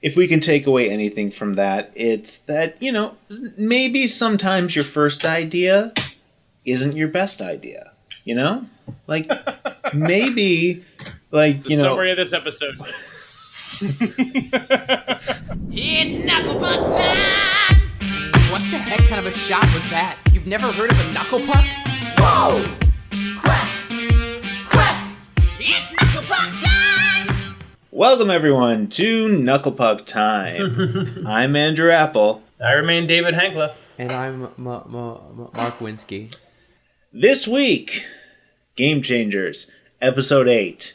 if we can take away anything from that, it's that, maybe sometimes your first idea isn't your best idea, Like, maybe, like, it's the summary of this episode. It's Knuckle Puck time! What the heck kind of a shot was that? You've never heard of a Knuckle Puck? Whoa! Quack! Quack! It's Knuckle Puck time! Welcome, everyone, to Knuckle Puck Time. I'm Andrew Apple. I remain David Hankla. And I'm Mark Winsky. This week, Game Changers, Episode 8.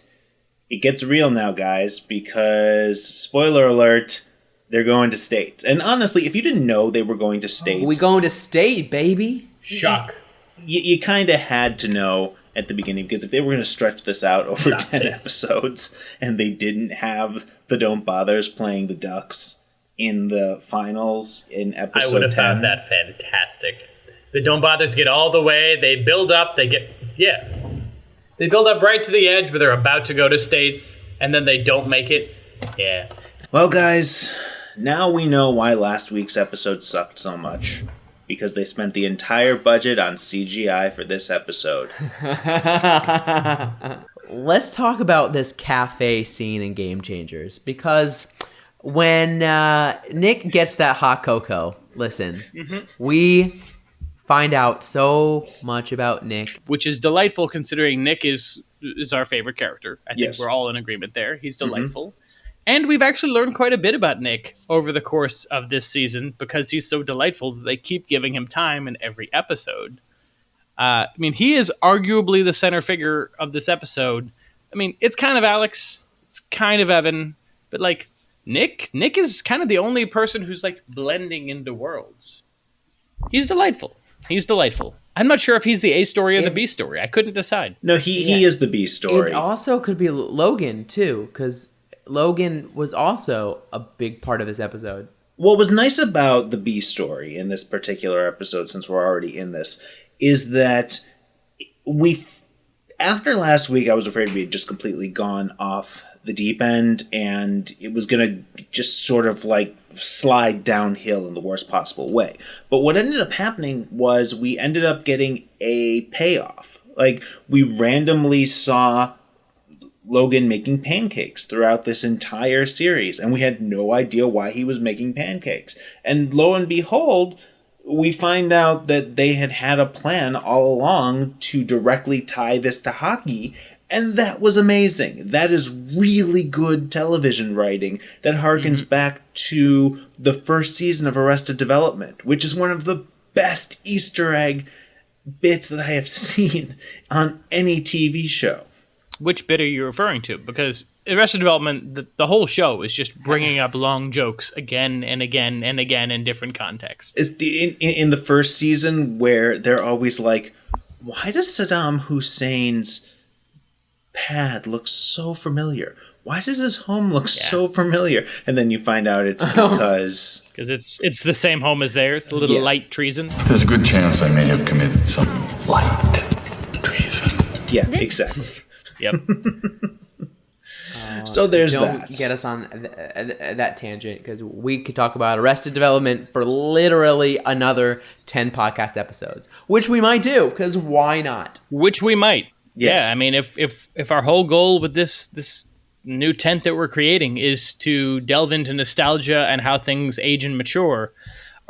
It gets real now, guys, because, spoiler alert, they're going to States. And honestly, if you didn't know they were going to States... We going to State, baby! Shock. You kind of had to know at the beginning, because if they were going to stretch this out over 10 episodes, and they didn't have the Don't Bothers playing the Ducks in the finals in episode 10... I would have found that fantastic. The Don't Bothers get all the way, they build up, they build up right to the edge, but they're about to go to States, and then they don't make it. Yeah. Well, guys, now we know why last week's episode sucked so much. Because they spent the entire budget on CGI for this episode. Let's talk about this cafe scene in Game Changers. Because when Nick gets that hot cocoa, listen, we find out so much about Nick. Which is delightful considering Nick is our favorite character. I think we're all in agreement there. He's delightful. And we've actually learned quite a bit about Nick over the course of this season because he's so delightful that they keep giving him time in every episode. He is arguably the center figure of this episode. It's kind of Alex, it's kind of Evan, but Nick is kind of the only person who's blending into worlds. He's delightful. I'm not sure if he's the A story or the B story. I couldn't decide. No, he is the B story. It also could be Logan, too, because Logan was also a big part of this episode. What was nice about the B story in this particular episode, since we're already in this, is that after last week, I was afraid we had just completely gone off the deep end, and it was going to just sort of slide downhill in the worst possible way. But what ended up happening was we ended up getting a payoff. We randomly saw Logan making pancakes throughout this entire series, and we had no idea why he was making pancakes. And lo and behold, we find out that they had a plan all along to directly tie this to hockey, and that was amazing. That is really good television writing that harkens back to the first season of Arrested Development, which is one of the best Easter egg bits that I have seen on any TV show. Which bit are you referring to? Because Arrested Development, the whole show is just bringing up long jokes again and again and again in different contexts. In the first season where they're always like, why does Saddam Hussein's pad look so familiar? Why does his home look so familiar? And then you find out it's because... Because it's the same home as theirs, a little light treason. There's a good chance I may have committed some light treason. Yeah, exactly. Yep. So there's Don't that. get us on that tangent, because we could talk about Arrested Development for literally another 10 podcast episodes, which we might do, because why not? Which we might. Yes. Yeah, if our whole goal with this new tent that we're creating is to delve into nostalgia and how things age and mature,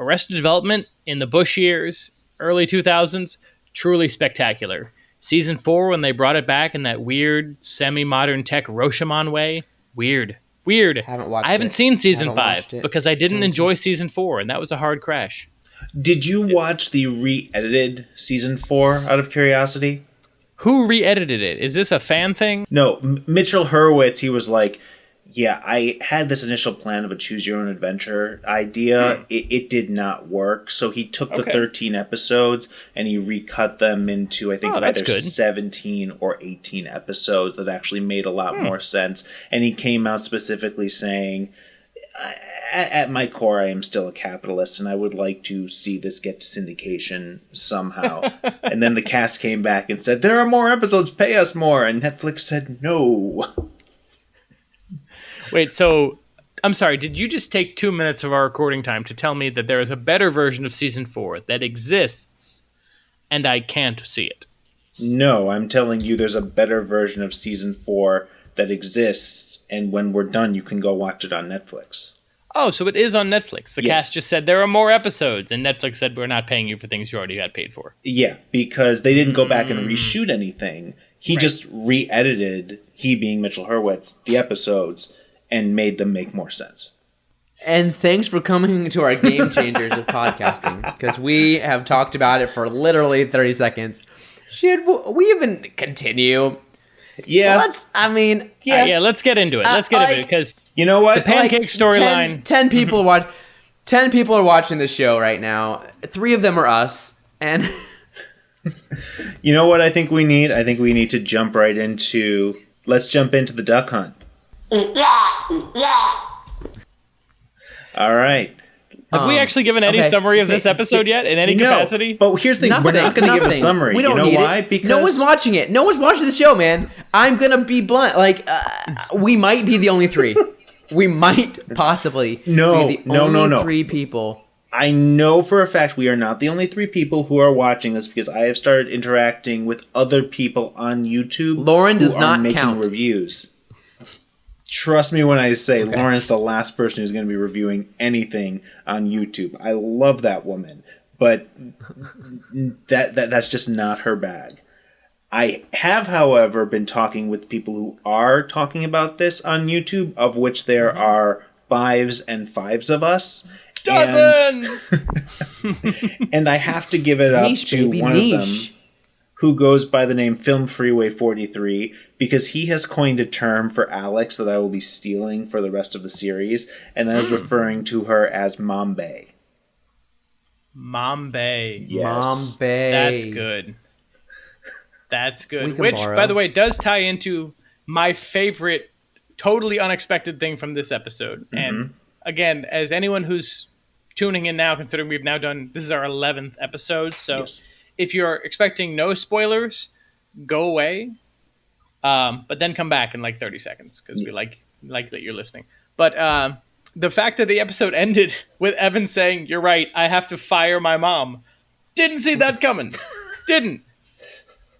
Arrested Development in the Bush years, early 2000s, truly spectacular. Season 4, when they brought it back in that weird, semi-modern tech Rashomon way, weird. I haven't seen Season 5 because I didn't enjoy Season 4, and that was a hard crash. Did you watch the re-edited Season 4 out of curiosity? Who re-edited it? Is this a fan thing? No, Mitchell Hurwitz, he was like, yeah, I had this initial plan of a choose-your-own-adventure idea. It did not work, so he took the 13 episodes and he recut them into, I think, either 17 or 18 episodes that actually made a lot more sense. And he came out specifically saying, at my core, I am still a capitalist, and I would like to see this get to syndication somehow. And then the cast came back and said, there are more episodes, pay us more. And Netflix said, no. Wait, so I'm sorry, did you just take 2 minutes of our recording time to tell me that there is a better version of season 4 that exists and I can't see it? No, I'm telling you there's a better version of season 4 that exists, and when we're done, you can go watch it on Netflix. Oh, so it is on Netflix. The cast just said there are more episodes, and Netflix said we're not paying you for things you already got paid for. Yeah, because they didn't go back and reshoot anything. He just re-edited, he being Mitchell Hurwitz, the episodes, and made them make more sense. And thanks for coming to our Game Changers of podcasting, because we have talked about it for literally 30 seconds. Should we even continue? Yeah. Let's get into it. Let's get into it, because you know what? The pancake storyline. 10 people watch. 10 people are watching the show right now. 3 of them are us, and you know what I think we need? I think we need to jump right into. Let's jump into the duck hunt. All right. Have we actually given any summary of this episode yet in any capacity? But here's the thing. We're not going to give a summary. We don't know need why? It. Because no one's watching it. No one's watching the show, man. I'm going to be blunt. Like, we might be the only 3. We might possibly be the only 3 people. I know for a fact we are not the only 3 people who are watching this, because I have started interacting with other people on YouTube. Lauren does who not are making count. reviews. Trust me when I say Lauren's the last person who's going to be reviewing anything on YouTube. I love that woman, but that's just not her bag. I have, however, been talking with people who are talking about this on YouTube, of which there are 5s and 5s of us. Dozens! And I have to give it up to one of them, who goes by the name Film Freeway 43, because he has coined a term for Alex that I will be stealing for the rest of the series, and that is referring to her as Bombay. Bombay. Yes. Bombay. That's good. That's good. Which, by the way, does tie into my favorite, totally unexpected thing from this episode. Mm-hmm. And again, as anyone who's tuning in now, considering we've now done, this is our 11th episode, so if you're expecting no spoilers, go away. But then come back in like 30 seconds, because we like that you're listening. But the fact that the episode ended with Evan saying, "You're right, I have to fire my mom," didn't see that coming. Didn't.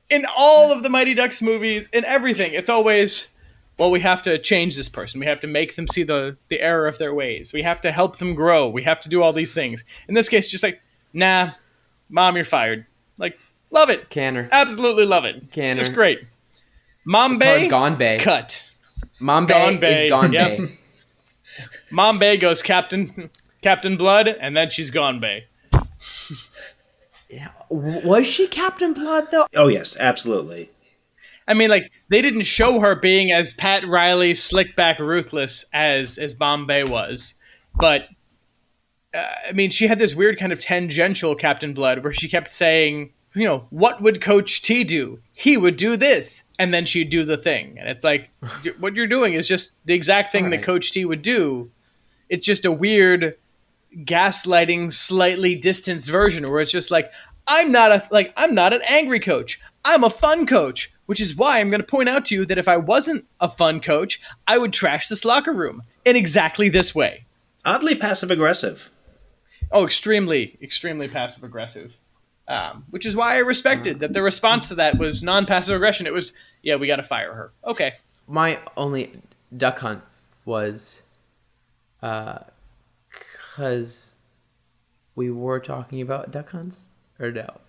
In all of the Mighty Ducks movies, in everything, it's always, well, we have to change this person. We have to make them see the error of their ways. We have to help them grow. We have to do all these things. In this case, just like, nah, Mom, you're fired. Like, love it. Canner. Absolutely love it. Canner. Just great. Bombay, Gone Bay. cut. Bombay is Gone Yep. Bay. Bombay goes Captain Blood, and then she's Gone Bay. Yeah. Was she Captain Blood, though? Oh, yes, absolutely. I mean, like, they didn't show her being as Pat Riley, slick back, ruthless as Bombay was. But, I mean, she had this weird kind of tangential Captain Blood where she kept saying, you know, what would Coach T do? He would do this. And then she'd do the thing. And it's like, what you're doing is just the exact thing that Coach T would do. It's just a weird gaslighting, slightly distanced version where it's just like, I'm not an angry coach. I'm a fun coach, which is why I'm going to point out to you that if I wasn't a fun coach, I would trash this locker room in exactly this way. Oddly passive-aggressive. Oh, extremely, extremely passive-aggressive. Which is why I respected that the response to that was non-passive aggression. It was, yeah, we got to fire her. Okay. My only duck hunt was because we were talking about duck hunts, or no?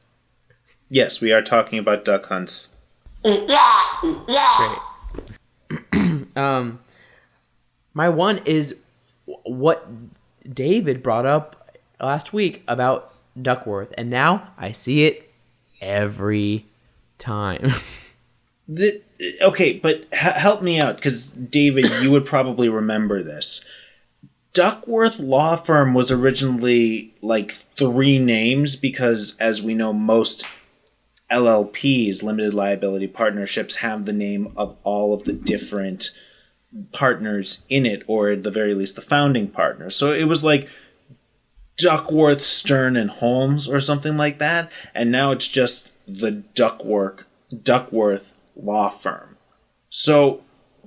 Yes, we are talking about duck hunts. Great. My one is what David brought up last week about Duckworth, and now I see it every time. Okay, but help me out, because David, you would probably remember this. Duckworth Law Firm was originally like 3 names because, as we know, most LLPs, limited liability partnerships, have the name of all of the different partners in it, or at the very least the founding partners. So it was like Duckworth, Stern, and Holmes or something like that, and now it's just the Duckworth Law Firm. So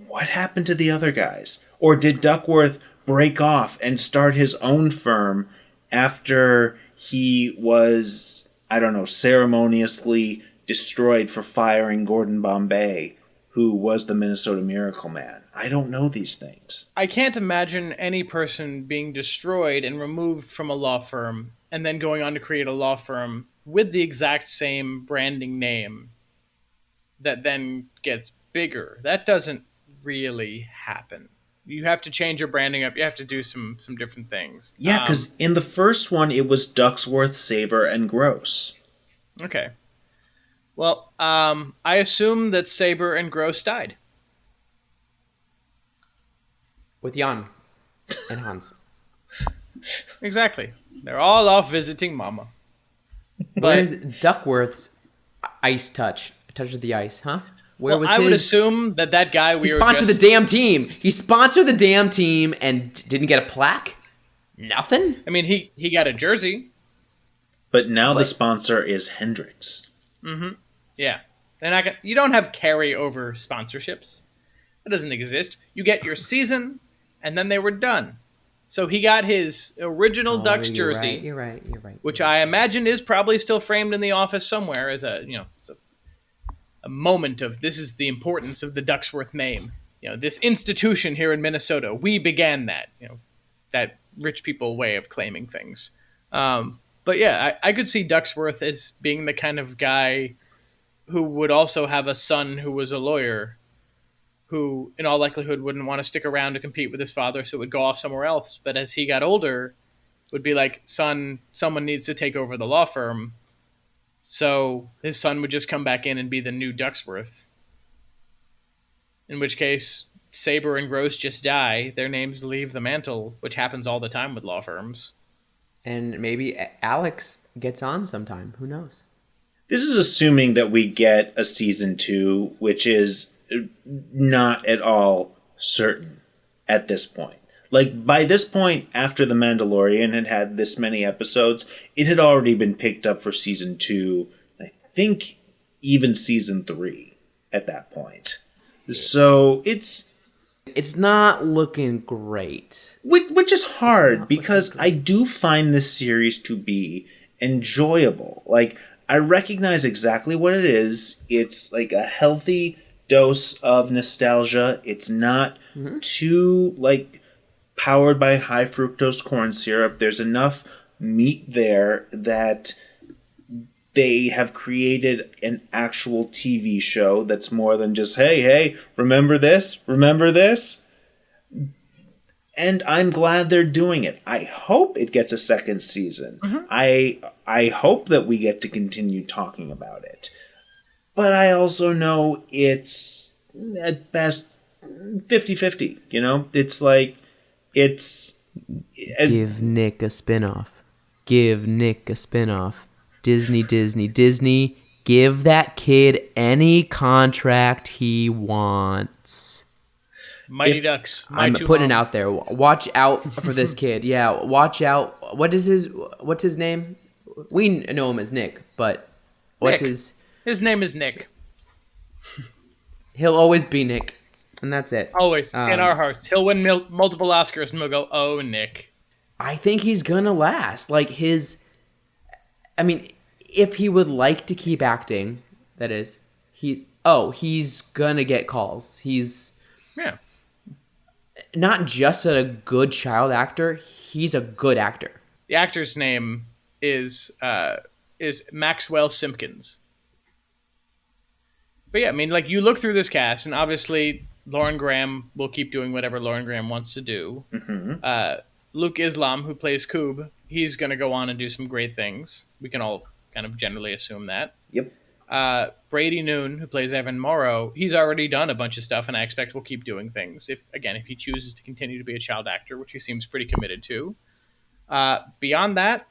what happened to the other guys? Or did Duckworth break off and start his own firm after he was, I don't know, ceremoniously destroyed for firing Gordon Bombay, who was the Minnesota Miracle Man. I don't know these things. I can't imagine any person being destroyed and removed from a law firm and then going on to create a law firm with the exact same branding name that then gets bigger. That doesn't really happen. You have to change your branding up. You have to do some different things. Yeah, because in the first one, it was Ducksworth, Saber, and Gross. Okay. Well, I assume that Saber and Gross died. With Jan and Hans. Exactly. They're all off visiting Mama. Where's Duckworth's ice touch? Touch of the ice, huh? Where was I would his... assume that guy He sponsored the damn team. He sponsored the damn team and didn't get a plaque? Nothing? I mean, he got a jersey. But now the sponsor is Hendrix. Mm-hmm. Yeah. You don't have carryover sponsorships. That doesn't exist. You get your season, and then they were done. So he got his original Ducks jersey. You're right. Which I imagine is probably still framed in the office somewhere as a moment of this is the importance of the Ducksworth name. This institution here in Minnesota, we began that. That rich people way of claiming things. But yeah, I could see Ducksworth as being the kind of guy who would also have a son who was a lawyer, who in all likelihood wouldn't want to stick around to compete with his father, so would go off somewhere else. But as he got older, would be like, son, someone needs to take over the law firm. So his son would just come back in and be the new Ducksworth. In which case, Saber and Gross just die. Their names leave the mantle, which happens all the time with law firms. And maybe Alex gets on sometime. Who knows? This is assuming that we get a season 2, which is not at all certain at this point. Like, by this point, after The Mandalorian had this many episodes, it had already been picked up for season 2, I think even season 3 at that point. So it's not looking great. Which is hard, because I do find this series to be enjoyable. Like, I recognize exactly what it is. It's like a healthy dose of nostalgia. It's not too, like, powered by high fructose corn syrup. There's enough meat there that they have created an actual TV show that's more than just, hey, remember this? Remember this? And I'm glad they're doing it. I hope it gets a second season. I hope that we get to continue talking about it. But I also know it's, at best, 50-50. It's like, Give Nick a spinoff. Give Nick a spinoff. Disney. Give that kid any contract he wants. Mighty Ducks. I'm putting it out there. Watch out for this kid. Yeah, watch out. What's his name? We know him as Nick, but what's Nick. His name is Nick. He'll always be Nick, and that's it. Always in our hearts. He'll win multiple Oscars, and we'll go, "Oh, Nick." I think he's gonna last. If he would like to keep acting, that is, he's gonna get calls. He's not just a good child actor, he's a good actor. The actor's name is Maxwell Simpkins. But yeah, you look through this cast, and obviously Lauren Graham will keep doing whatever Lauren Graham wants to do. Luke Islam, who plays Coob, he's going to go on and do some great things. We can all kind of generally assume that. Yep. Brady Noon, who plays Evan Morrow, he's already done a bunch of stuff, and I expect will keep doing things. If he chooses to continue to be a child actor, which he seems pretty committed to. Beyond that,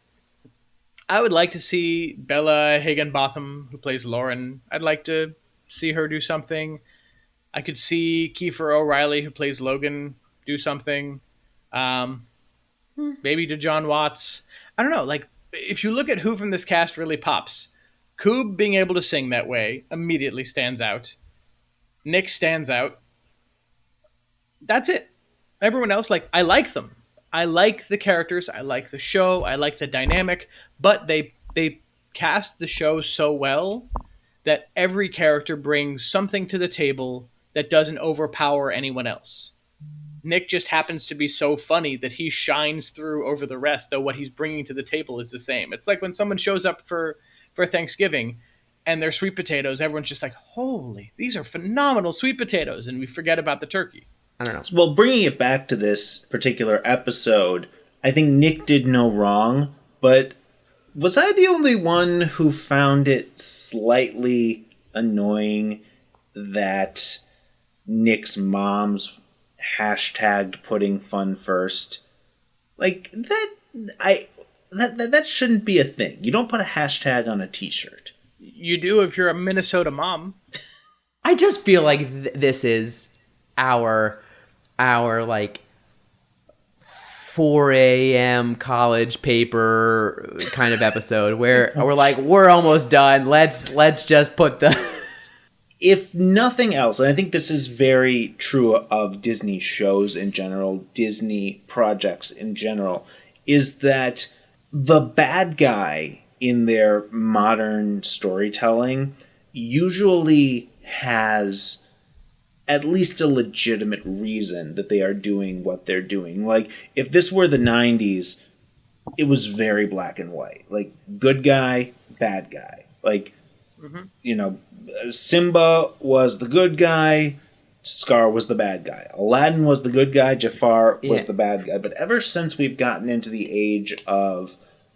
I would like to see Bella Higginbotham, who plays Lauren. I'd like to see her do something. I could see Kiefer O'Reilly, who plays Logan, do something. Maybe to John Watts. I don't know. If you look at who from this cast really pops, Coob being able to sing that way immediately stands out. Nick stands out. That's it. Everyone else, like, I like them. I like the characters. I like the show. I like the dynamic. But they cast the show so well that every character brings something to the table that doesn't overpower anyone else. Nick just happens to be so funny that he shines through over the rest, though what he's bringing to the table is the same. It's like when someone shows up for Thanksgiving and they're sweet potatoes, everyone's just like, holy, these are phenomenal sweet potatoes, and we forget about the turkey. I don't know. Well, bringing it back to this particular episode, I think Nick did no wrong, but was I the only one who found it slightly annoying that Nick's mom's hashtagged putting fun first? Like, that shouldn't be a thing. You don't put a hashtag on a t-shirt. You do if you're a Minnesota mom. I just feel like this is our like 4 a.m. college paper kind of episode where we're like, we're almost done. Let's just put the... If nothing else, and I think this is very true of Disney shows in general, Disney projects in general, is that the bad guy in their modern storytelling usually has at least a legitimate reason that they are doing what they're doing. Like, if this were the 90s, it was very black and white. Like, good guy, bad guy. Like, you know, Simba was the good guy, Scar was the bad guy. Aladdin was the good guy, Jafar was the bad guy. But ever since we've gotten into the age of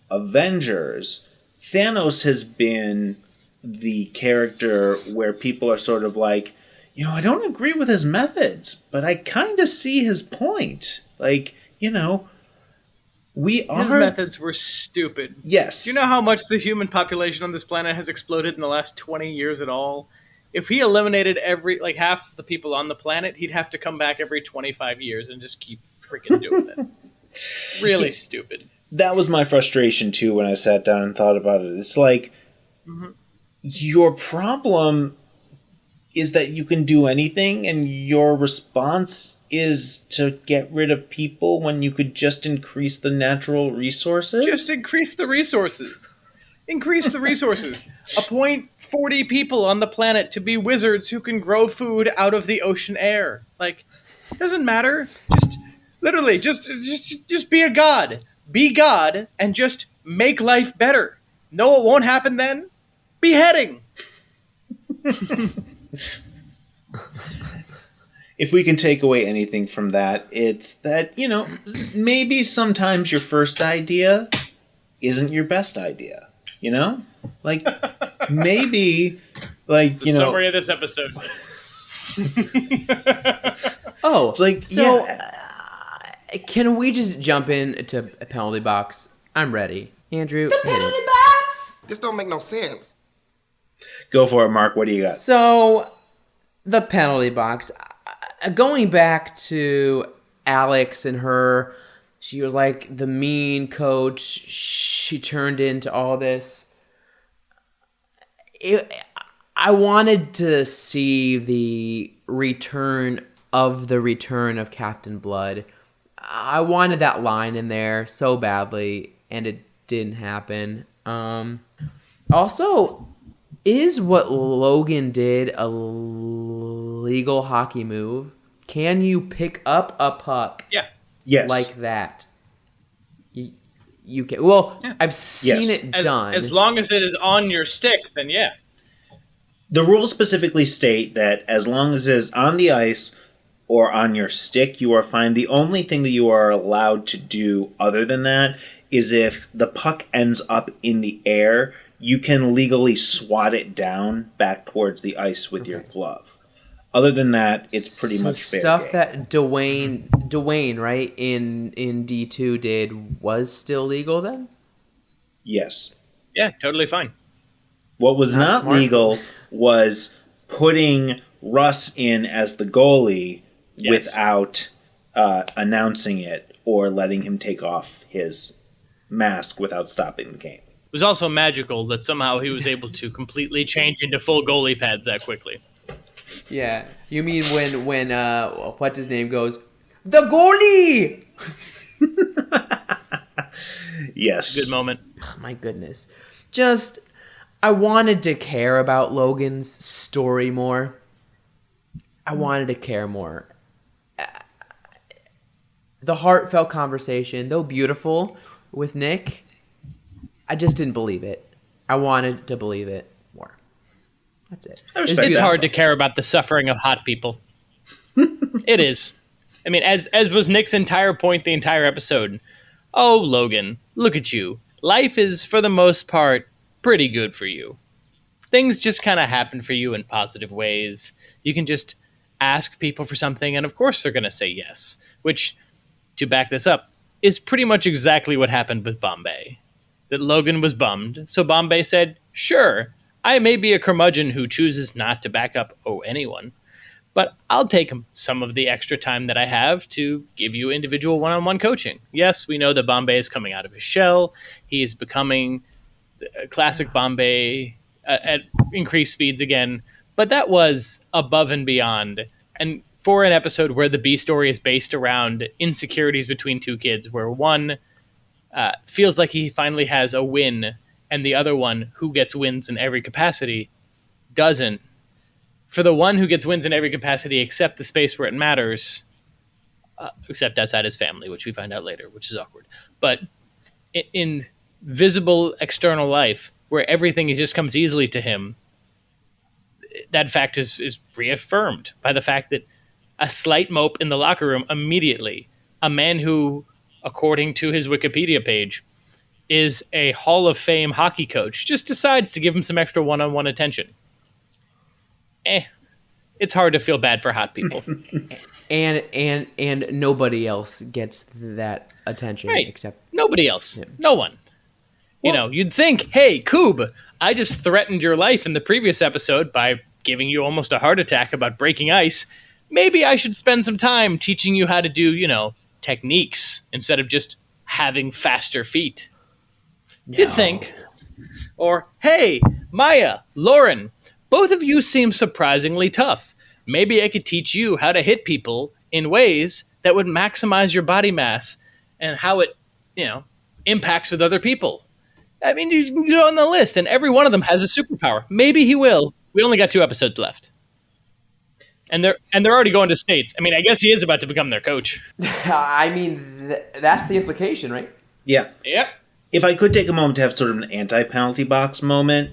Avengers, Thanos has been the character where people are sort of like, you know, I don't agree with his methods, but I kind of see his point. Like, you know, his methods were stupid. Yes. Do you know how much the human population on this planet has exploded in the last 20 years at all? If he eliminated half the people on the planet, he'd have to come back every 25 years and just keep freaking doing it. It's really stupid. That was my frustration, too, when I sat down and thought about it. It's like, your problem is that you can do anything, and your response is to get rid of people when you could just increase the natural resources? Just increase the resources. Increase the resources. Appoint 40 people on the planet to be wizards who can grow food out of the ocean air. Like, doesn't matter. Just literally, just be a god. Be God and just make life better. Know what won't happen then? Beheading. If we can take away anything from that, it's that, you know, maybe sometimes your first idea isn't your best idea. You know? Like, maybe, like, it's the summary of this episode. Oh, it's like, so can we just jump into a penalty box? I'm ready. Andrew, the penalty box! This don't make no sense. Go for it, Mark. What do you got? So, the penalty box. Going back to Alex and her, she was like the mean coach. She turned into all this. I wanted to see the return of Captain Blood. I wanted that line in there so badly, and it didn't happen. Also, is what Logan did a legal hockey move? Can you pick up a puck? Yeah. Yes. Like that? You can. Well, yeah. I've seen it done. As long as it is on your stick, then yeah. The rules specifically state that as long as it is on the ice or on your stick, you are fine. The only thing that you are allowed to do other than that is if the puck ends up in the air, you can legally swat it down back towards the ice with your glove. Other than that, it's pretty much fair stuff game. That Dwayne, right, in D2 did was still legal then? Yes. Yeah, totally fine. What was not legal was putting Russ in as the goalie without announcing it or letting him take off his mask without stopping the game. It was also magical that somehow he was able to completely change into full goalie pads that quickly. Yeah, you mean when what's his name goes, The goalie! Yes. Good moment. Oh, my goodness. Just, I wanted to care about Logan's story more. I wanted to care more. The heartfelt conversation, though beautiful, with Nick, I just didn't believe it. I wanted to believe it more. That's it. It's hard to care about the suffering of hot people. It is. I mean, as was Nick's entire point the entire episode. Oh, Logan, look at you. Life is, for the most part, pretty good for you. Things just kind of happen for you in positive ways. You can just ask people for something, and of course they're going to say yes. Which, to back this up, is pretty much exactly what happened with Bombay. That Logan was bummed, so Bombay said, sure, I may be a curmudgeon who chooses not to back up anyone, but I'll take some of the extra time that I have to give you individual one-on-one coaching. Yes, we know that Bombay is coming out of his shell. He is becoming classic Bombay at increased speeds again, but that was above and beyond. And for an episode where the B story is based around insecurities between two kids, where one feels like he finally has a win, and the other one, who gets wins in every capacity, doesn't. For the one who gets wins in every capacity except the space where it matters, except outside his family, which we find out later, which is awkward. But in visible external life, where everything just comes easily to him, that fact is reaffirmed by the fact that a slight mope in the locker room immediately, a man who, according to his Wikipedia page, is a Hall of Fame hockey coach, just decides to give him some extra one-on-one attention. It's hard to feel bad for hot people. and nobody else gets that attention, right. Except nobody else. Yeah. No one. Well, you'd think, hey, Coob, I just threatened your life in the previous episode by giving you almost a heart attack about breaking ice. Maybe I should spend some time teaching you how to do, techniques instead of just having faster feet. No. You'd think. Or, hey, Maya, Lauren, both of you seem surprisingly tough. Maybe I could teach you how to hit people in ways that would maximize your body mass and how it, impacts with other people. I mean, you go on the list, and every one of them has a superpower. Maybe he will. We only got 2 episodes left. And they're already going to states. I mean, I guess he is about to become their coach. I mean, that's the implication, right? Yeah. Yep. If I could take a moment to have sort of an anti-penalty box moment,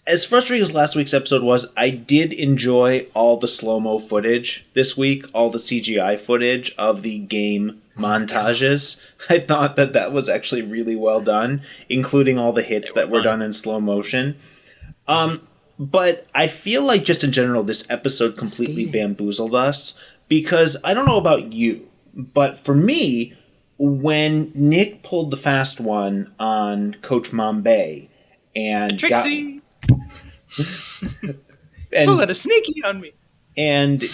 as frustrating as last week's episode was, I did enjoy all the slow-mo footage this week, all the CGI footage of the game montages. I thought that was actually really well done, including all the hits that were done in slow motion. But I feel like just in general, this episode completely bamboozled us, because I don't know about you, but for me, when Nick pulled the fast one on Coach Bombay and Trixie! and pull a sneaky on me. And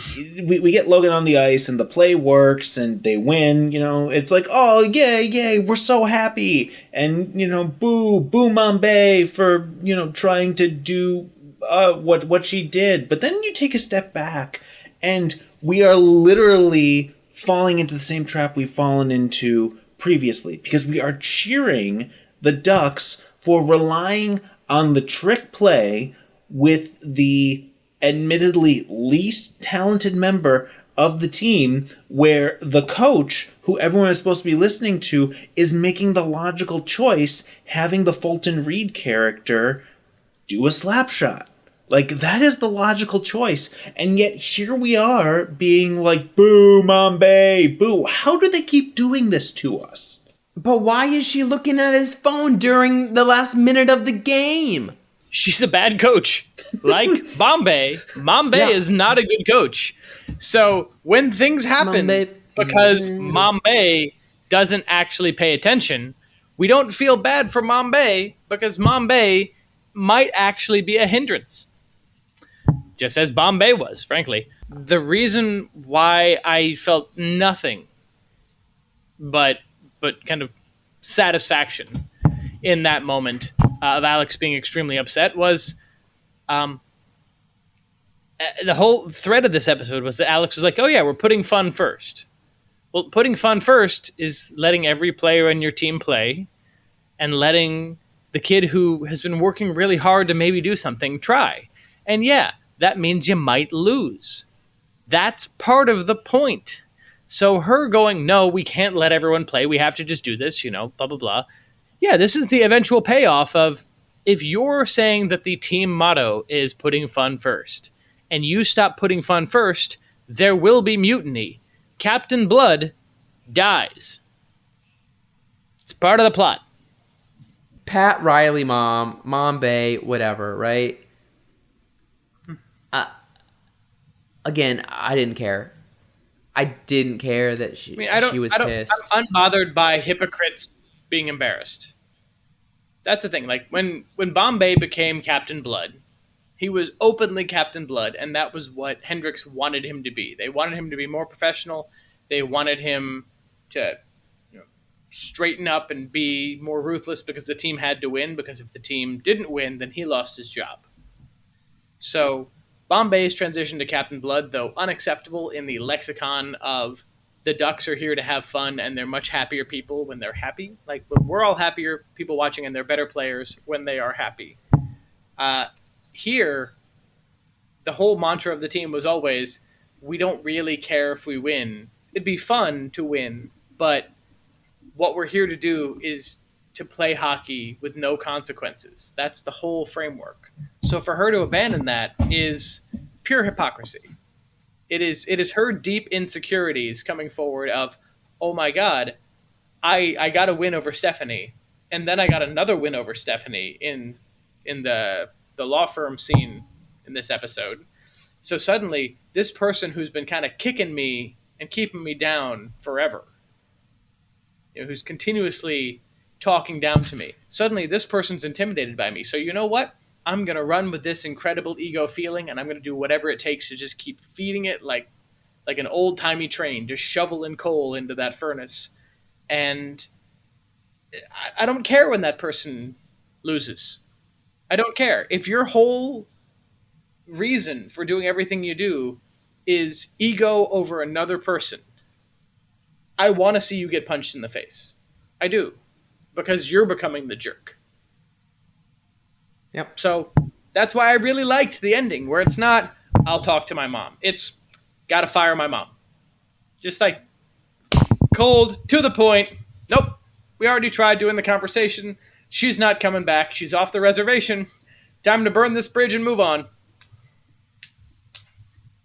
we get Logan on the ice, and the play works, and they win. It's like, oh, yay, we're so happy. And, boo Bombay for, trying to do what she did. But then you take a step back, and we are literally falling into the same trap we've fallen into previously, because we are cheering the Ducks for relying on the trick play with the admittedly least talented member of the team, where the coach, who everyone is supposed to be listening to, is making the logical choice, having the Fulton Reed character do a slap shot. Like, that is the logical choice. And yet here we are being like, boo, Bombay, boo. How do they keep doing this to us? But why is she looking at his phone during the last minute of the game? She's a bad coach. Like Bombay is not a good coach. So when things happen, because Bombay doesn't actually pay attention, we don't feel bad for Bombay, because Bombay might actually be a hindrance. Just as Bombay was, frankly. The reason why I felt nothing but kind of satisfaction in that moment of Alex being extremely upset was the whole thread of this episode was that Alex was like, oh yeah, we're putting fun first. Well, putting fun first is letting every player on your team play and letting the kid who has been working really hard to maybe do something try. And yeah, that means you might lose. That's part of the point. So her going, no, we can't let everyone play. We have to just do this, blah, blah, blah. Yeah, this is the eventual payoff of if you're saying that the team motto is putting fun first and you stop putting fun first, there will be mutiny. Captain Blood dies. It's part of the plot. Pat Riley Mom Bay, whatever, right? Again, I didn't care. I didn't care that she was pissed. I'm unbothered by hypocrites being embarrassed. That's the thing. Like when Bombay became Captain Blood, he was openly Captain Blood, and that was what Hendricks wanted him to be. They wanted him to be more professional. They wanted him to straighten up and be more ruthless because the team had to win, because if the team didn't win, then he lost his job. So Bombay's transition to Captain Blood, though unacceptable in the lexicon of the Ducks are here to have fun and they're much happier people when they're happy. Like, we're all happier people watching and they're better players when they are happy. Here, the whole mantra of the team was always, we don't really care if we win. It'd be fun to win, but what we're here to do is to play hockey with no consequences. That's the whole framework. So for her to abandon that is pure hypocrisy. It is her deep insecurities coming forward of, oh my God, I got a win over Stephanie, and then I got another win over Stephanie in the law firm scene in this episode. So suddenly, this person who's been kind of kicking me and keeping me down forever, who's continuously talking down to me, suddenly this person's intimidated by me. So you know what? I'm going to run with this incredible ego feeling, and I'm going to do whatever it takes to just keep feeding it like an old-timey train, just shoveling coal into that furnace. And I don't care when that person loses. I don't care. If your whole reason for doing everything you do is ego over another person, I want to see you get punched in the face. I do. Because you're becoming the jerk. Yep. So that's why I really liked the ending, where it's not, I'll talk to my mom. It's, gotta fire my mom. Just like, cold, to the point. Nope. We already tried doing the conversation. She's not coming back. She's off the reservation. Time to burn this bridge and move on.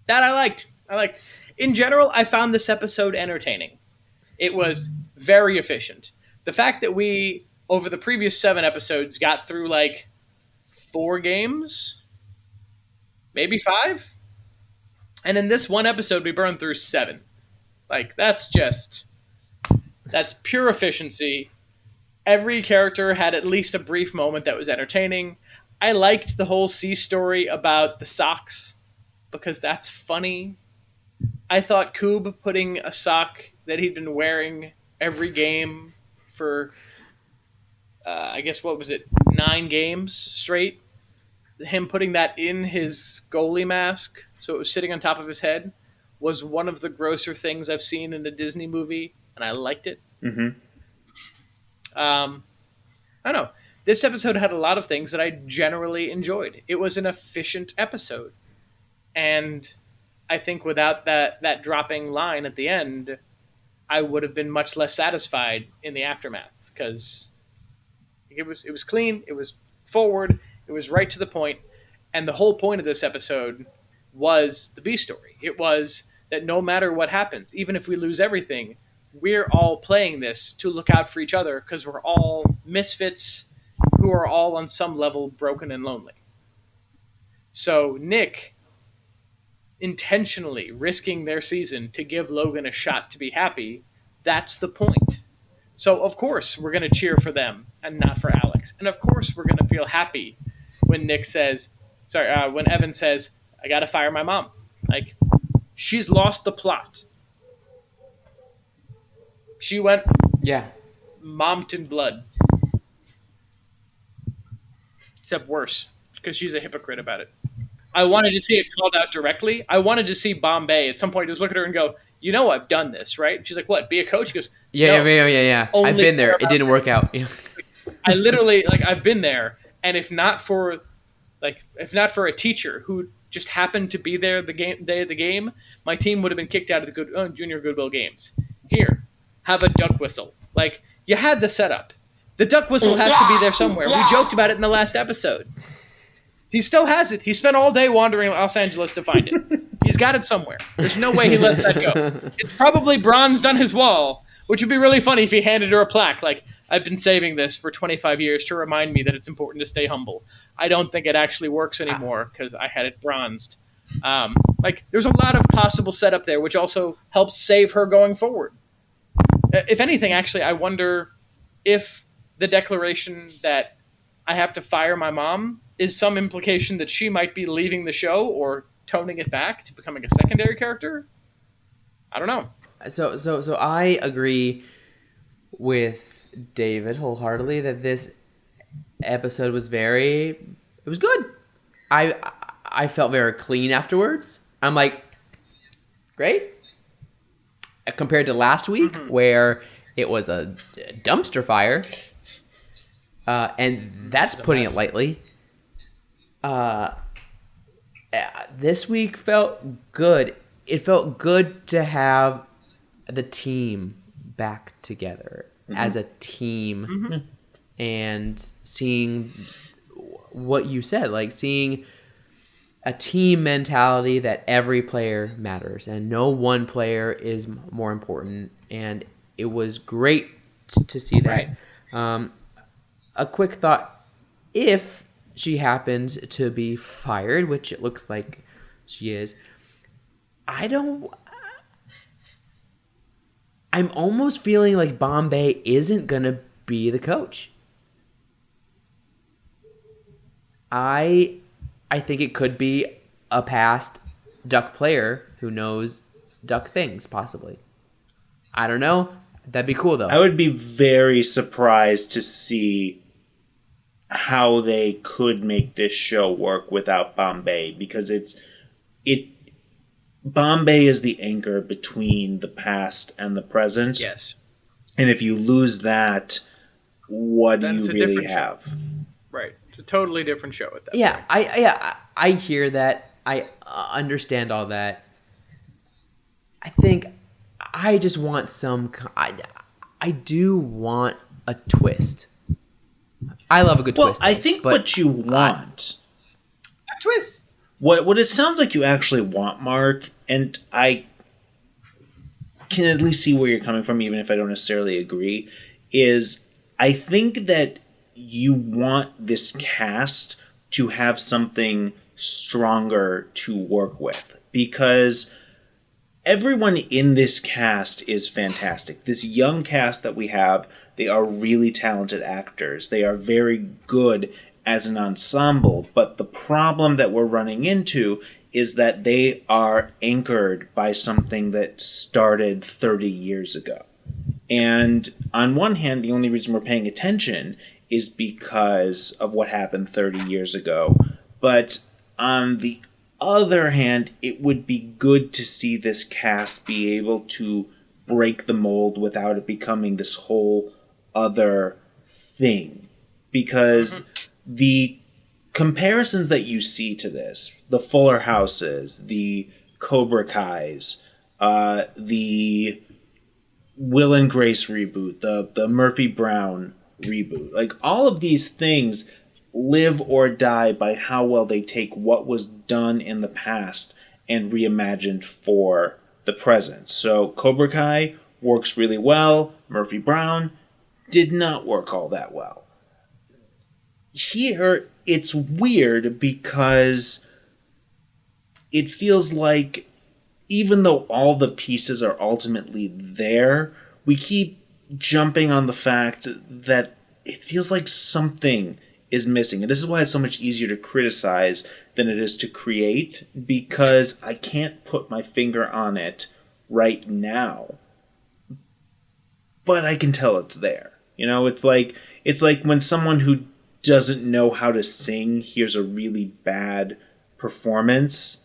That I liked. In general, I found this episode entertaining. It was very efficient. The fact that we, over the previous 7 episodes, got through like 4 games, maybe 5, and in this one episode we burned through 7. Like, that's pure efficiency. Every character had at least a brief moment that was entertaining. I liked the whole C story about the socks because that's funny. I thought Koob putting a sock that he'd been wearing every game for, I guess, 9 games straight, him putting that in his goalie mask so it was sitting on top of his head, was one of the grosser things I've seen in a Disney movie, and I liked it. Mm-hmm. I don't know. This episode had a lot of things that I generally enjoyed. It was an efficient episode. And I think without that dropping line at the end, I would have been much less satisfied in the aftermath, because it was clean, it was forward, it was right to the point, and the whole point of this episode was the B story. It was that no matter what happens, even if we lose everything, we're all playing this to look out for each other because we're all misfits who are all on some level broken and lonely. So Nick intentionally risking their season to give Logan a shot to be happy, that's the point. So of course we're going to cheer for them and not for Alex. And of course we're going to feel happy when when Evan says, I got to fire my mom. Like, she's lost the plot. She went Mompton blood. Except worse, because she's a hypocrite about it. I wanted to see it called out directly. I wanted to see Bombay at some point just look at her and go, you know I've done this, right? She's like, what, be a coach? He goes, Yeah. "No, I've been there. It didn't work out. Yeah. I literally, like, I've been there, and if not for a teacher who just happened to be there the day of the game, my team would have been kicked out of the junior Goodwill games. Here, have a duck whistle. Like, you had the setup. The duck whistle has to be there somewhere. We joked about it in the last episode. He still has it. He spent all day wandering Los Angeles to find it. He's got it somewhere. There's no way he lets that go. It's probably bronzed on his wall, which would be really funny if he handed her a plaque. Like, I've been saving this for 25 years to remind me that it's important to stay humble. I don't think it actually works anymore because I had it bronzed. There's a lot of possible setup there, which also helps save her going forward. If anything, actually, I wonder if the declaration that I have to fire my mom is some implication that she might be leaving the show or toning it back to becoming a secondary character. I don't know. So I agree with David wholeheartedly that this episode was it was good. I felt very clean afterwards. I'm like, great. Compared to last week where it was a dumpster fire. And that's putting it lightly. This week felt good. It felt good to have the team back together as a team and seeing what you said, like seeing a team mentality that every player matters and no one player is more important. And it was great to see that. Right. A quick thought, if she happens to be fired, which it looks like she is, I'm almost feeling like Bombay isn't going to be the coach. I think it could be a past Duck player who knows Duck things, possibly. I don't know. That'd be cool, though. I would be very surprised to see how they could make this show work without Bombay, because Bombay is the anchor between the past and the present. Yes. And if you lose that, what do you really have? Right. It's a totally different show at that point. I hear that. I understand all that. I think I just want I do want a twist. I love a good twist. Well, I think what you want... a twist! What it sounds like you actually want, Mark, and I can at least see where you're coming from, even if I don't necessarily agree, is I think that you want this cast to have something stronger to work with, because everyone in this cast is fantastic. This young cast that we have, they are really talented actors. They are very good as an ensemble, but the problem that we're running into is that they are anchored by something that started 30 years ago. And on one hand, the only reason we're paying attention is because of what happened 30 years ago. But on the other hand, it would be good to see this cast be able to break the mold without it becoming this whole other thing. Because the comparisons that you see to this, the Fuller Houses, the Cobra Kais, the Will and Grace reboot, the Murphy Brown reboot, like all of these things live or die by how well they take what was done in the past and reimagined for the present. So Cobra Kai works really well. Murphy Brown did not work all that well. Here, it's weird because it feels like even though all the pieces are ultimately there, we keep jumping on the fact that it feels like something is missing. And this is why it's so much easier to criticize than it is to create, because I can't put my finger on it right now. But I can tell it's there. You know, it's like when someone who doesn't know how to sing hears a really bad performance,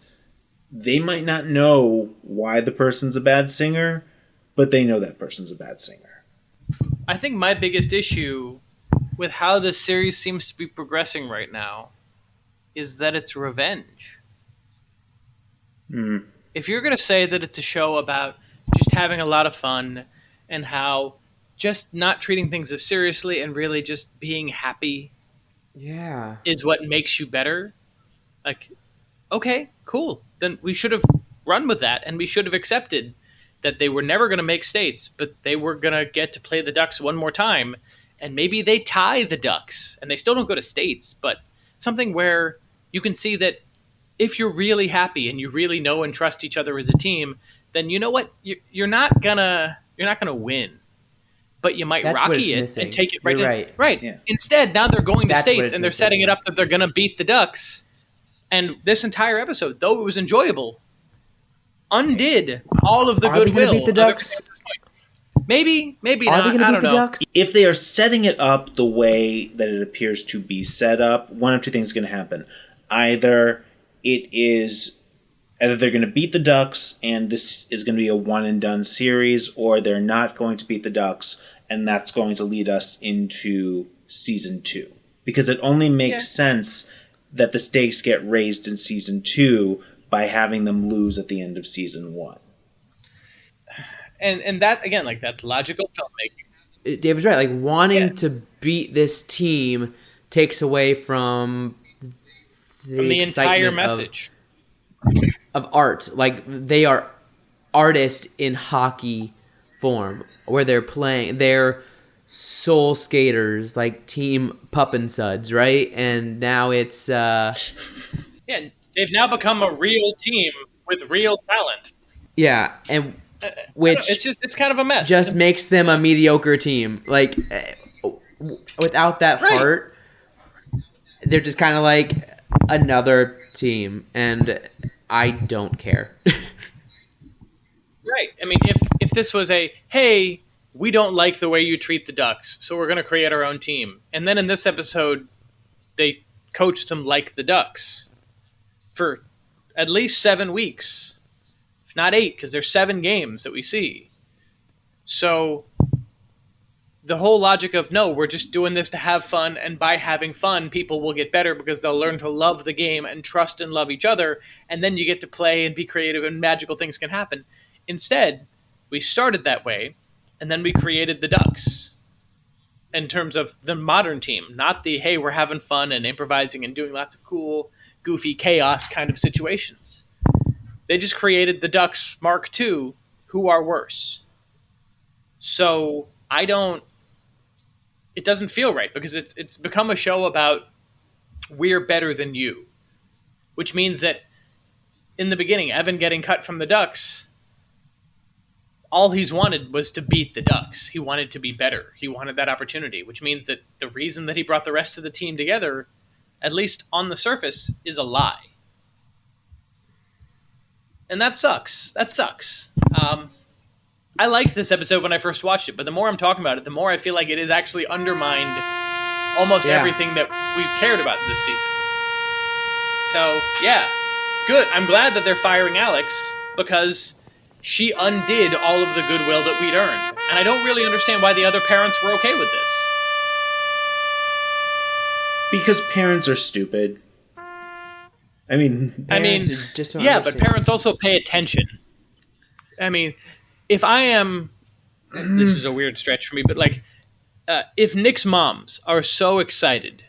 they might not know why the person's a bad singer, but they know that person's a bad singer. I think my biggest issue with how this series seems to be progressing right now is that it's revenge. If you're going to say that it's a show about just having a lot of fun and how just not treating things as seriously and really just being happy is what makes you better, like, okay, cool. Then we should have run with that, and we should have accepted that they were never going to make states, but they were going to get to play the Ducks one more time, and maybe they tie the Ducks, and they still don't go to states, but something where you can see that if you're really happy and you really know and trust each other as a team, then you know what? You're not gonna win, but you might rocky it and take it right in. Right. Yeah. Instead, now they're going to states and they're setting it up that they're going to beat the Ducks. And this entire episode, though it was enjoyable, undid all of the goodwill. Beat the Ducks? Maybe not. Are they going to beat the Ducks? If they are setting it up the way that it appears to be set up, one of two things is going to happen. Either they're going to beat the Ducks and this is going to be a one and done series, or they're not going to beat the Ducks and that's going to lead us into season 2. Because it only makes sense that the stakes get raised in season 2 by having them lose at the end of season 1. And that, again, like, that's logical filmmaking. David's right. Like, wanting to beat this team takes away from the entire message of art. Like, they are artists in hockey form, where they're playing. They're soul skaters, like Team Pup and Suds, right? And now it's they've now become a real team with real talent. Yeah, and which it's kind of a mess. Just makes them a mediocre team. Like, without that heart, they're just kind of like another team, and I don't care. Right. I mean, if this was hey, we don't like the way you treat the Ducks, so we're going to create our own team. And then in this episode, they coach them like the Ducks for at least 7 weeks, if not 8, because there's 7 games that we see. So the whole logic of, no, we're just doing this to have fun, and by having fun, people will get better because they'll learn to love the game and trust and love each other, and then you get to play and be creative and magical things can happen. Instead, we started that way, and then we created the Ducks in terms of the modern team, not the, hey, we're having fun and improvising and doing lots of cool, goofy chaos kind of situations. They just created the Ducks Mark II, who are worse. So it doesn't feel right because it's become a show about we're better than you, which means that in the beginning, Evan getting cut from the Ducks, all he's wanted was to beat the Ducks. He wanted to be better. He wanted that opportunity, which means that the reason that he brought the rest of the team together, at least on the surface, is a lie. And that sucks. I liked this episode when I first watched it, but the more I'm talking about it, the more I feel like it has actually undermined almost everything that we've cared about this season. So, yeah, good. I'm glad that they're firing Alex because she undid all of the goodwill that we'd earned. And I don't really understand why the other parents were okay with this. Because parents are stupid. I mean, just don't yeah, understand. But parents also pay attention. I mean, if I am, this is a weird stretch for me, but like, if Nick's moms are so excited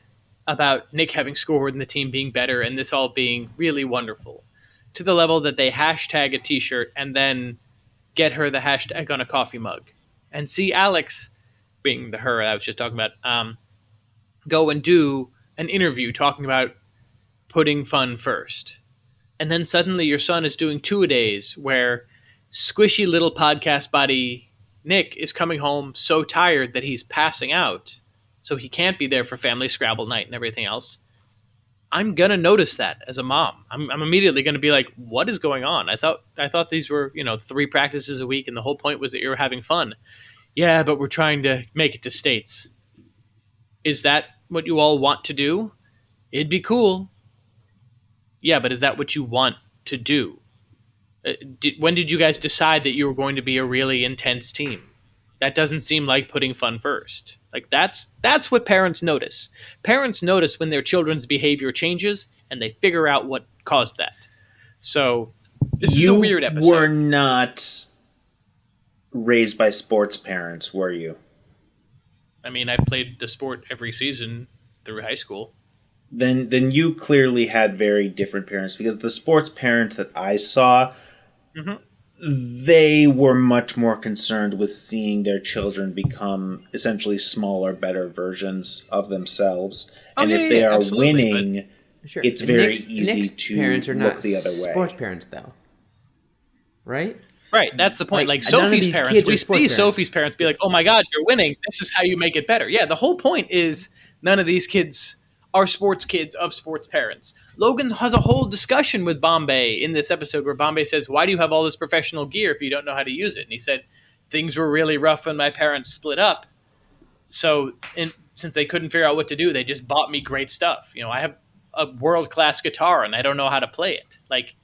about Nick having scored and the team being better and this all being really wonderful, to the level that they hashtag a t-shirt and then get her the hashtag on a coffee mug, and see Alex, being the her I was just talking about, go and do an interview talking about putting fun first. And then suddenly your son is doing 2-a-days where squishy little podcast body Nick is coming home so tired that he's passing out, so he can't be there for family Scrabble night and everything else. I'm gonna notice that as a mom. I'm immediately gonna be like, "What is going on? I thought these were 3 practices a week, and the whole point was that you were having fun." Yeah, but we're trying to make it to states. Is that what you all want to do? It'd be cool. Yeah, but is that what you want to do? When did you guys decide that you were going to be a really intense team? That doesn't seem like putting fun first. Like that's what parents notice. Parents notice when their children's behavior changes, and they figure out what caused that. So this is a weird episode. You were not raised by sports parents, were you? I mean, I played the sport every season through high school. Then you clearly had very different parents, because the sports parents that I saw, they were much more concerned with seeing their children become essentially smaller, better versions of themselves. And if they are winning, sure. it's very Nick's easy to parents are look not the other way. Sports parents, though, right? Right, that's the point. Like none of Sophie's these parents, kids are we sports see parents. Sophie's parents be like, "Oh my God, you're winning! This is how you make it better." Yeah, the whole point is none of these kids are sports kids of sports parents. Logan has a whole discussion with Bombay in this episode where Bombay says, "Why do you have all this professional gear if you don't know how to use it?" And he said, "Things were really rough when my parents split up. So since they couldn't figure out what to do, they just bought me great stuff. You know, I have a world-class guitar and I don't know how to play it." Like,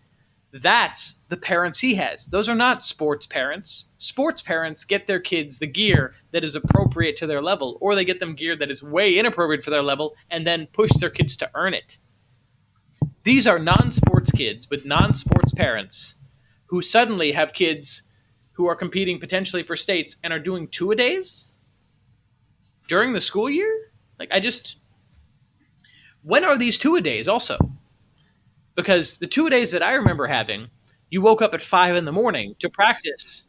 that's the parents he has. Those are not sports parents. Sports parents get their kids the gear that is appropriate to their level, or they get them gear that is way inappropriate for their level and then push their kids to earn it. These are non-sports kids with non-sports parents who suddenly have kids who are competing potentially for states and are doing two-a-days during the school year? Like, when are these two-a-days also? Because the two-a-days that I remember having, you woke up at 5 a.m. to practice.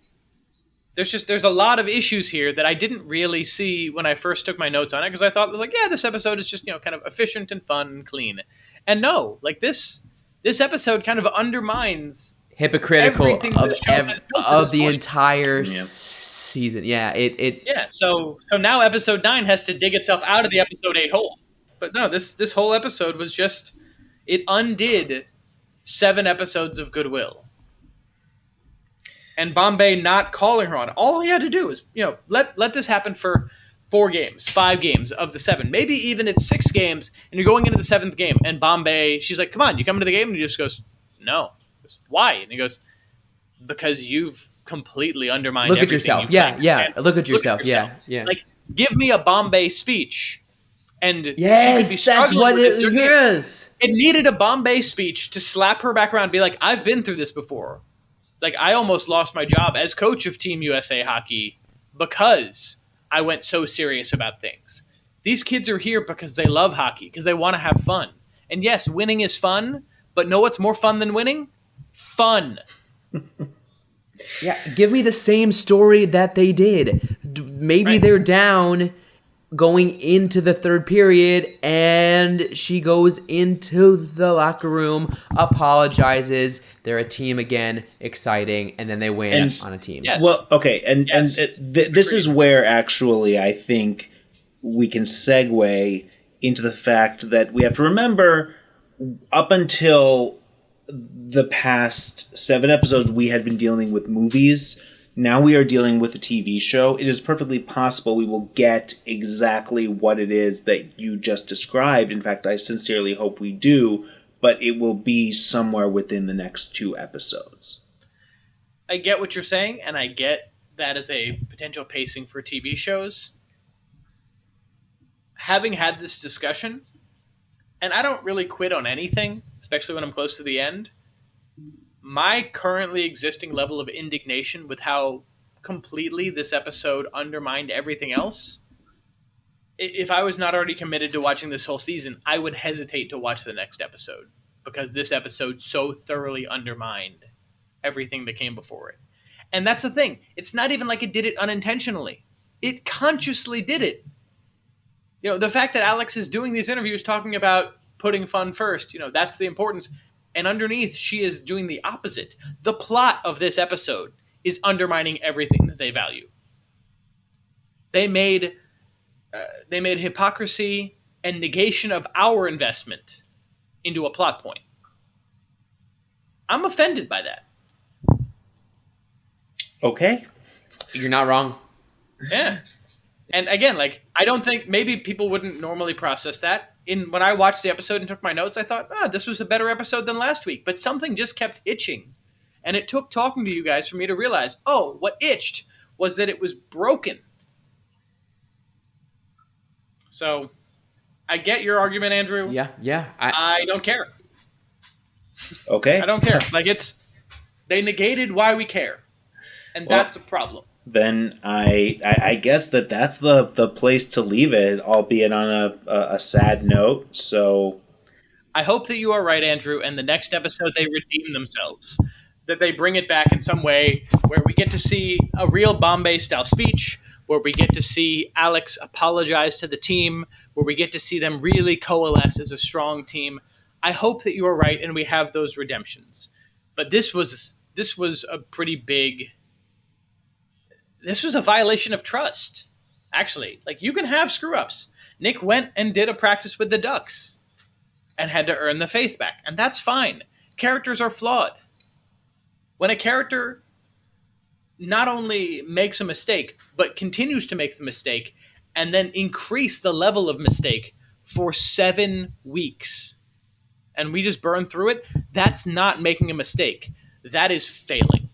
There's a lot of issues here that I didn't really see when I first took my notes on it, because I thought it was like, yeah, this episode is just, kind of efficient and fun and clean. And no, like this episode kind of undermines hypocritical of the point. entire season. Yeah, Yeah, so now episode 9 has to dig itself out of the episode 8 hole. But no, this whole episode was just, it undid 7 episodes of goodwill. And Bombay not calling her on it. All he had to do is, let this happen for 4 games, 5 games of the 7. Maybe even it's 6 games, and you're going into the 7th game, and Bombay, she's like, "Come on, you come into the game?" And he just goes, "No." He goes, "Why?" And he goes, "Because you've completely undermined Look at everything yourself. you've Yeah, planned. yeah. And Look at yourself. Yeah. Like, give me a Bombay speech. And yes, she could be that's struggling what with it this. is. It needed a Bombay speech to slap her back around and be like, "I've been through this before. Like, I almost lost my job as coach of Team USA hockey because I went so serious about things. These kids are here because they love hockey, because they want to have fun. And yes, winning is fun, but know what's more fun than winning? Fun." Yeah, give me the same story that they did. Maybe they're down going into the 3rd period, and she goes into the locker room, apologizes. They're a team again, exciting, and then they win on a team. Yes. Well, okay, and this is where actually I think we can segue into the fact that we have to remember, up until the past 7 episodes, we had been dealing with movies. Now we are dealing with a TV show. It is perfectly possible we will get exactly what it is that you just described. In fact, I sincerely hope we do, but it will be somewhere within the next 2 episodes. I get what you're saying, and I get that as a potential pacing for TV shows. Having had this discussion, and I don't really quit on anything, especially when I'm close to the end, my currently existing level of indignation with how completely this episode undermined everything else, if I was not already committed to watching this whole season, I would hesitate to watch the next episode, because this episode so thoroughly undermined everything that came before it. And that's the thing. It's not even like it did it unintentionally. It consciously did it. The fact that Alex is doing these interviews talking about putting fun first, that's the importance. And underneath, she is doing the opposite. The plot of this episode is undermining everything that they value. They made hypocrisy and negation of our investment into a plot point. I'm offended by that. Okay. You're not wrong. Yeah. And again, I don't think, maybe people wouldn't normally process that. When I watched the episode and took my notes, I thought, this was a better episode than last week. But something just kept itching. And it took talking to you guys for me to realize, oh, what itched was that it was broken. So I get your argument, Andrew. Yeah. I don't care. Okay. I don't care. They negated why we care. And that's a problem. Then I guess that's the place to leave it, albeit on a sad note. So I hope that you are right, Andrew, and the next episode they redeem themselves. That they bring it back in some way where we get to see a real Bombay-style speech, where we get to see Alex apologize to the team, where we get to see them really coalesce as a strong team. I hope that you are right and we have those redemptions. But this was a pretty big... This was a violation of trust, actually. You can have screw-ups. Nick went and did a practice with the Ducks and had to earn the faith back, and that's fine. Characters are flawed. When a character not only makes a mistake, but continues to make the mistake and then increase the level of mistake for 7 weeks, and we just burn through it, that's not making a mistake. That is failing.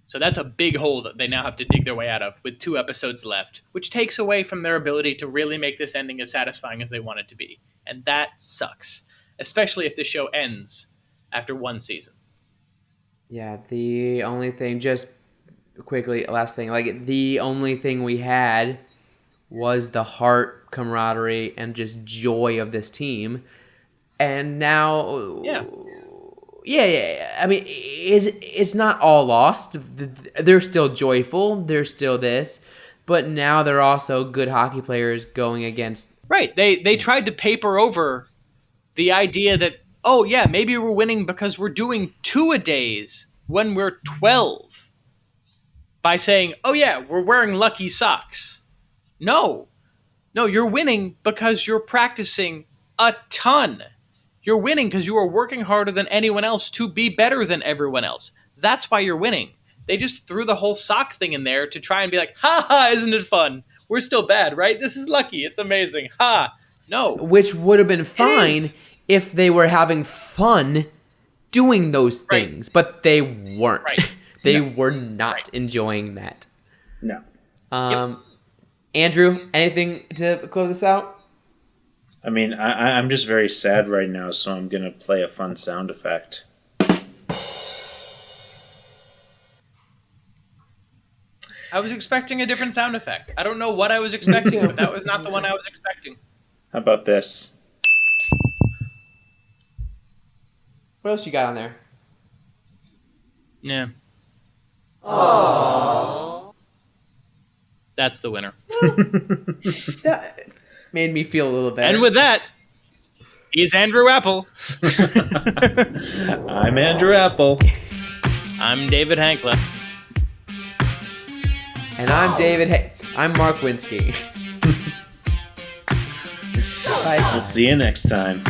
So that's a big hole that they now have to dig their way out of with 2 episodes left, which takes away from their ability to really make this ending as satisfying as they want it to be. And that sucks, especially if the show ends after 1 season. Yeah, the only thing, just quickly, last thing, the only thing we had was the heart, camaraderie, and just joy of this team. And now... Yeah. I mean, it's not all lost. They're still joyful. They're still this. But now they're also good hockey players going against... Right. They tried to paper over the idea that, oh, yeah, maybe we're winning because we're doing 2-a-days when we're 12 by saying, oh, yeah, we're wearing lucky socks. No, you're winning because you're practicing a ton. You're winning because you are working harder than anyone else to be better than everyone else. That's why you're winning. They just threw the whole sock thing in there to try and be like, ha ha, isn't it fun? We're still bad, right? This is lucky. It's amazing. Ha. No. Which would have been fine if they were having fun doing those things, but they weren't. Right. They were not enjoying that. No. Andrew, anything to close this out? I mean, I'm just very sad right now, so I'm going to play a fun sound effect. I was expecting a different sound effect. I don't know what I was expecting, but that was not the one I was expecting. How about this? What else you got on there? Yeah. Aww. That's the winner. That made me feel a little better. And with that, he's Andrew Apple. I'm Andrew Apple. I'm David Hankla. And I'm I'm Mark Winsky. Bye. We'll see you next time.